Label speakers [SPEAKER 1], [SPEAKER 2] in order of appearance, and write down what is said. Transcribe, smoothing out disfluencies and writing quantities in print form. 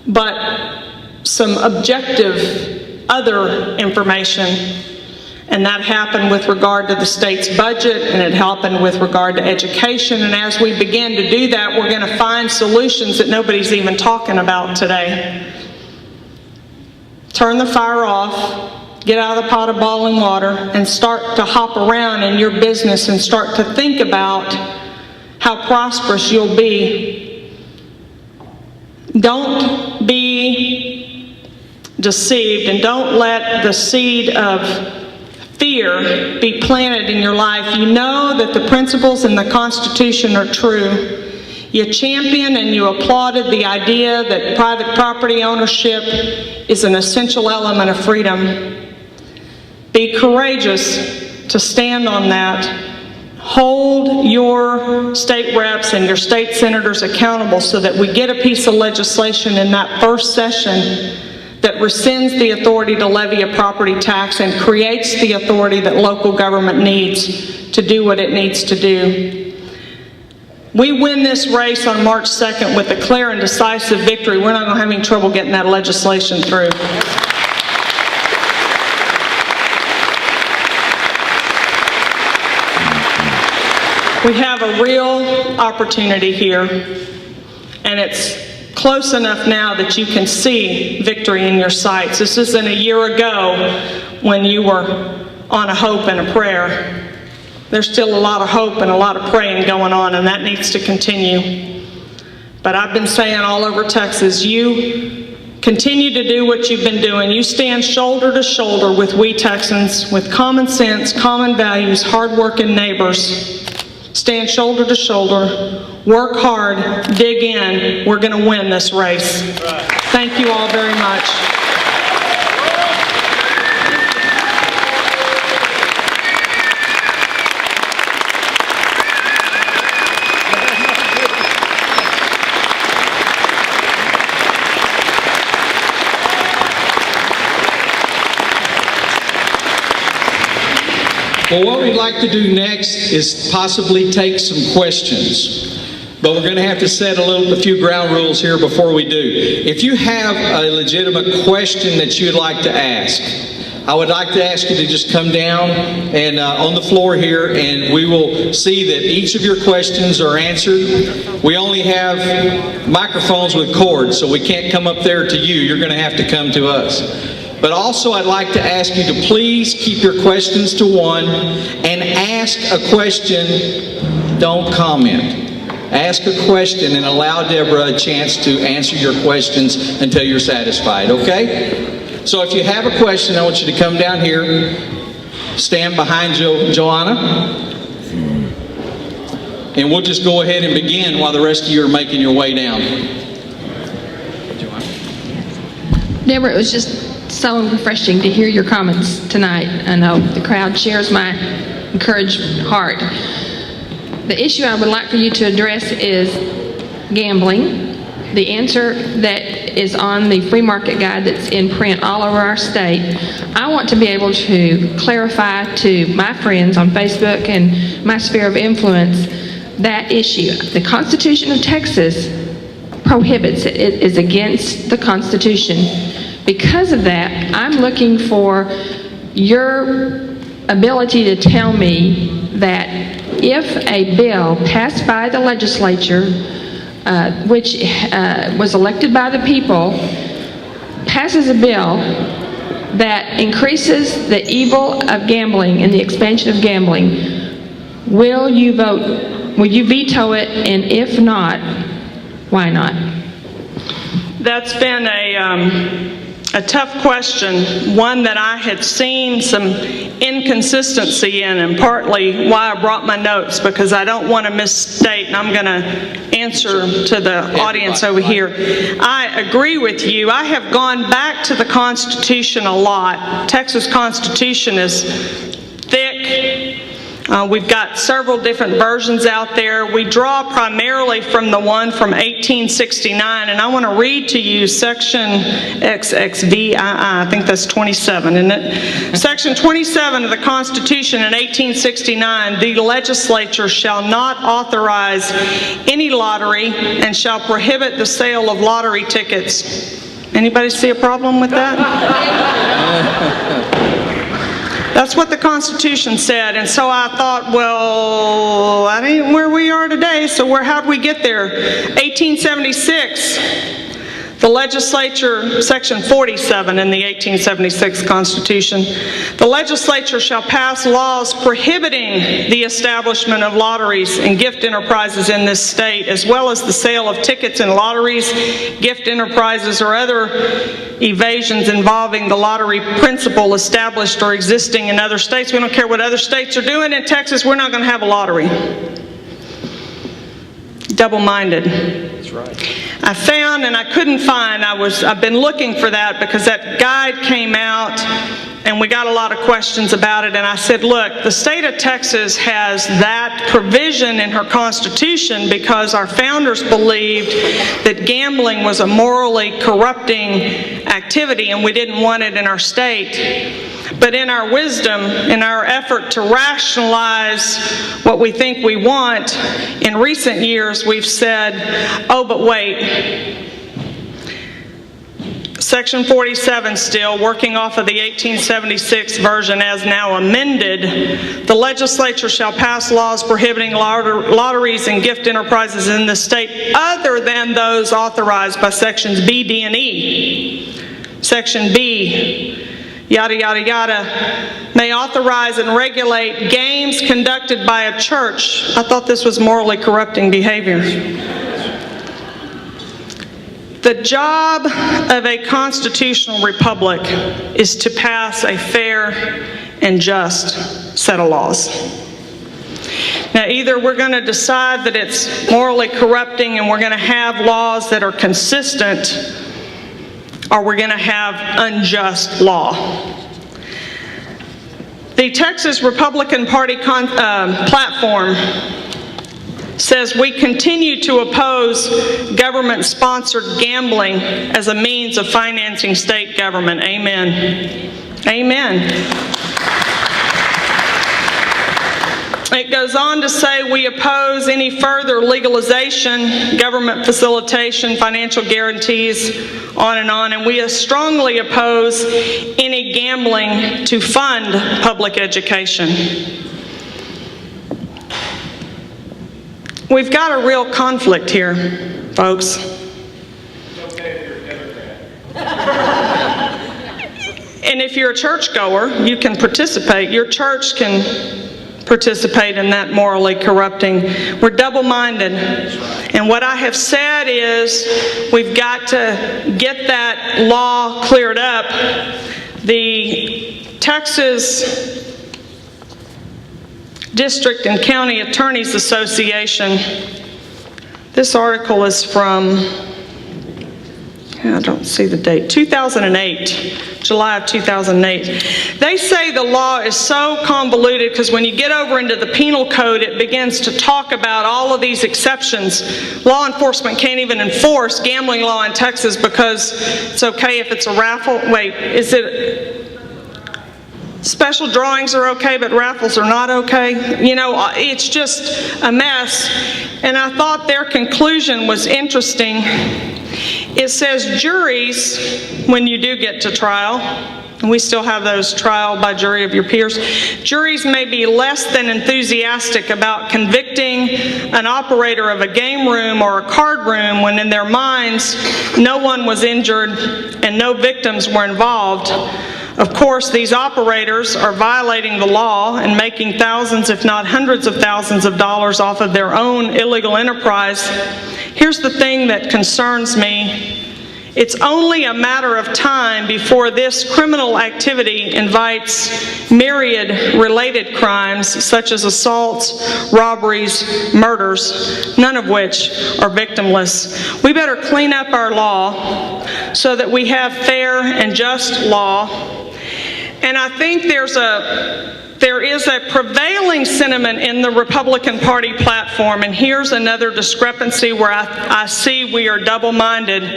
[SPEAKER 1] but some objective other information. And that happened with regard to the state's budget, and it happened with regard to education. And as we begin to do that, we're going to find solutions that nobody's even talking about today. Turn the fire off, get out of the pot of boiling water, and start to hop around in your business and start to think about how prosperous you'll be. Don't be deceived, and don't let the seed of fear be planted in your life. You know that the principles in the Constitution are true. You championed and you applauded the idea that private property ownership is an essential element of freedom. Be courageous to stand on that. Hold your state reps and your state senators accountable so that we get a piece of legislation in that first session that rescinds the authority to levy a property tax and creates the authority that local government needs to do what it needs to do. We win this race on March 2nd with a clear and decisive victory. We're not going to have any trouble getting that legislation through. We have a real opportunity here, and it's close enough now that you can see victory in your sights. This isn't a year ago when you were on a hope and a prayer. There's still a lot of hope and a lot of praying going on, and that needs to continue. But I've been saying all over Texas, you continue to do what you've been doing. You stand shoulder to shoulder with We Texans, with common sense, common values, hard-working neighbors. Stand shoulder to shoulder, work hard, dig in. We're going to win this race. Thank you all very much.
[SPEAKER 2] Well, what we'd like to do next is possibly take some questions. But we're going to have to set a few ground rules here before we do. If you have a legitimate question that you'd like to ask, I would like to ask you to just come down and on the floor here, and we will see that each of your questions are answered. We only have microphones with cords, so we can't come up there to you. You're going to have to come to us. But also, I'd like to ask you to please keep your questions to one and ask a question, don't comment. Ask a question and allow Debra a chance to answer your questions until you're satisfied, okay? So if you have a question, I want you to come down here, stand behind Joanna, and we'll just go ahead and begin while the rest of you are making your way down.
[SPEAKER 3] Debra, it was just so refreshing to hear your comments tonight. I know the crowd shares my encouraged heart. The issue I would like for you to address is gambling. The answer that is on the free market guide that's in print all over our state, I want to be able to clarify to my friends on Facebook and my sphere of influence that issue. The Constitution of Texas prohibits it. It is against the Constitution. Because of that, I'm looking for your ability to tell me that if a bill passed by the legislature, which was elected by the people, passes a bill that increases the evil of gambling and the expansion of gambling, will you vote? Will you veto it? And if not, why not?
[SPEAKER 1] That's been a tough question, one that I had seen some inconsistency in, and partly why I brought my notes, because I don't want to misstate, and I'm going to answer to the audience over here. I agree with you. I have gone back to the Constitution a lot. Texas Constitution is thick, We've got several different versions out there. We draw primarily from the one from 1869, and I want to read to you section XXVII, I think that's 27, isn't it? Section 27 of the Constitution in 1869, the legislature shall not authorize any lottery and shall prohibit the sale of lottery tickets. Anybody see a problem with that? That's what the Constitution said, and so I thought, well, that ain't where we are today, so how'd we get there? 1876, the legislature, section 47 in the 1876 Constitution, the legislature shall pass laws prohibiting the establishment of lotteries and gift enterprises in this state, as well as the sale of tickets in lotteries, gift enterprises, or other evasions involving the lottery principle established or existing in other states. We don't care what other states are doing. In Texas, we're not going to have a lottery. Double-minded. That's right. I found, and I couldn't find, I've been looking for that because that guide came out and we got a lot of questions about it, and I said, look, the state of Texas has that provision in her Constitution because our founders believed that gambling was a morally corrupting activity and we didn't want it in our state. But in our wisdom, in our effort to rationalize what we think we want, in recent years we've said, oh, but wait. Section 47 still, working off of the 1876 version as now amended, the legislature shall pass laws prohibiting lotteries and gift enterprises in the state other than those authorized by sections B, D, and E. Section B, yada, yada, yada, may authorize and regulate games conducted by a church. I thought this was morally corrupting behavior. The job of a constitutional republic is to pass a fair and just set of laws. Now, either we're going to decide that it's morally corrupting and we're going to have laws that are consistent, or we're going to have unjust law. The Texas Republican Party platform says we continue to oppose government-sponsored gambling as a means of financing state government. Amen. Amen. It goes on to say we oppose any further legalization, government facilitation, financial guarantees, on, and we strongly oppose any gambling to fund public education. We've got a real conflict here, folks.
[SPEAKER 4] It's okay if you're a Democrat.
[SPEAKER 1] And if you're a churchgoer, you can participate. Your church can participate in that morally corrupting. We're double-minded. And what I have said is we've got to get that law cleared up. The Texas District and County Attorneys Association, this article is from, I don't see the date, 2008, July of 2008. They say the law is so convoluted because when you get over into the penal code, it begins to talk about all of these exceptions. Law enforcement can't even enforce gambling law in Texas because it's okay if it's a raffle. Wait, is it... Special drawings are okay, but raffles are not okay. You know, it's just a mess. And I thought their conclusion was interesting. It says juries, when you do get to trial, and we still have those trial by jury of your peers, juries may be less than enthusiastic about convicting an operator of a game room or a card room when in their minds no one was injured and no victims were involved. Of course, these operators are violating the law and making thousands, if not hundreds of thousands of dollars off of their own illegal enterprise. Here's the thing that concerns me. It's only a matter of time before this criminal activity invites myriad related crimes such as assaults, robberies, murders, none of which are victimless. We better clean up our law so that we have fair and just law. And I think there's a There is a prevailing sentiment in the Republican Party platform, and here's another discrepancy where I see we are double-minded.